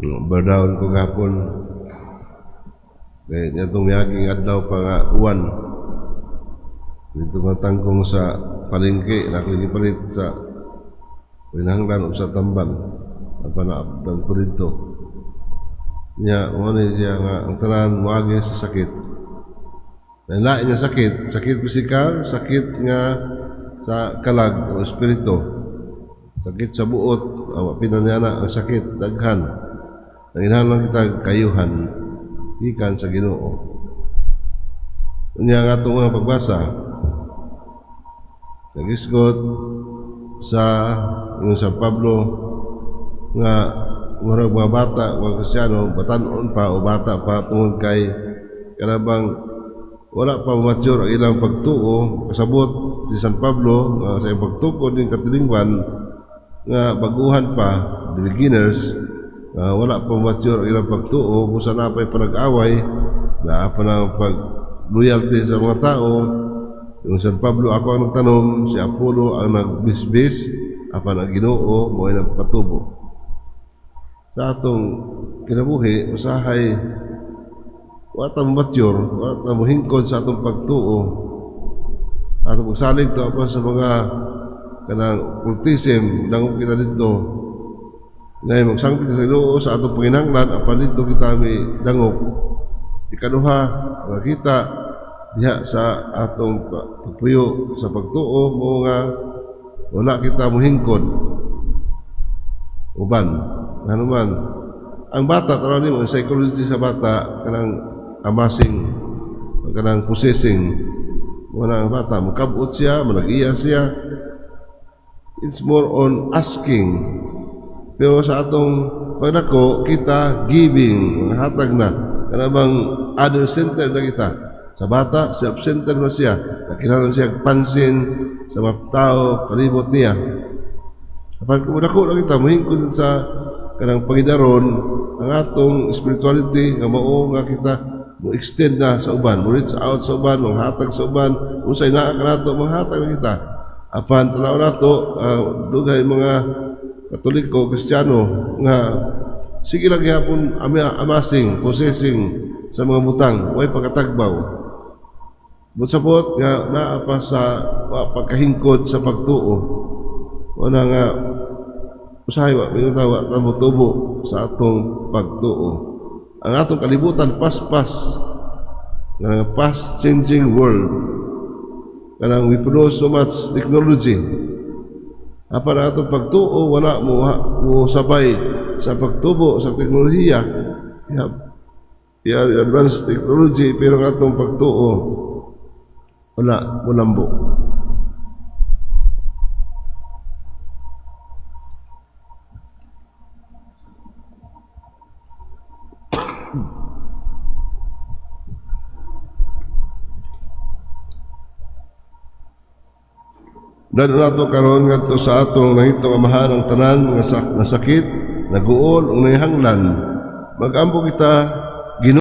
Berdahon ko gapon. Kaya niya itong miyaging adlaw pa nga uwan. Dito matangkong sa palengke, nakiling palit sa pinanglan o sa tambal. Apa na abdang ko dito. Niya, umani siya nga, ang tanan muagi sa sakit. Lain niya sakit, sakit pisikal, sakit nga sa kalag o espiritu. Sakit sa buot, pinanyana ang sakit, daghan. Ang inahalang kita kayuhan, ikan sa Ginoo. Unya nga itong mga pagbasa, nag-isgot sa Pablo nga mga bata, mga Kristyano, batanon pa o bata pa tungod kay kanabang wala pa mature ang ilang pagtuo. Kasabot si San Pablo sa iyang pagtukod ng katilingban nga baguhan pa, the beginners, wala pa mature ang ilang pagtuo, kung saan na pa'y panag-away, na pa ng pag-loyalty sa mga tao. Yung San Pablo, ako ang nagtanong, si Apollo ang nagbisbis, apan ang Ginoo mo ay nagpatubo. Sa atong kinabuhi, usahay, wala tayong mature, wala tayong hingkod sa atong pagtuo. Atong magsalig to ako sa mga kanang kultism, nang kita dito, na magsangpit sa Ginoo sa atong panginanglan, apan dito kita may dangok. Ikaduha, makita diha sa atong pagpuyo sa pagtuo mo nga wala kita mohingkod uban hanuman ang bata tanaw nimo ang psychology sa bata kanang amasing kanang possessing wala ang bata makabot siya manag-iya siya. It's more on asking, pero sa atong pagdako kita giving hatag na kanabang other center na kita. Sa bata, self-centered na siya. Kinahanglan siya pansin sa mga tao, palibot niya. Kapag kumudako lang kita, mahingkod sa kanang pangidaron, ang atong spirituality, nga mao nga kita, mo extend na sa uban, mo reach out sa uban, mo hatag sa uban, kung sa'y naa ka nato, manghatag na kita. Apan, tanaw nato, dugay mga Katoliko, Kristiyano, nga sige lang yapon amasing, possessing sa mga butang, huwag pagkatagbaw. Butsapot nga naa pa sa pagkahingkod sa pagtuo. Wala nga usahay wa minutawa tamutubo sa atong pagtuo. Ang atong kalibutan paspas nga fast changing world. Kanang we produce so much technology. Apan ang atong pagtuo wala mo sabay sa pagtubo sa teknolohiya. Advanced technology pero ang atong pagtuo wala, mulambo. Dado nato karon ngadto sa atong nahitong amahan ang tanan nga sakit, naguol ug nahihanglan. Mag-ambo kita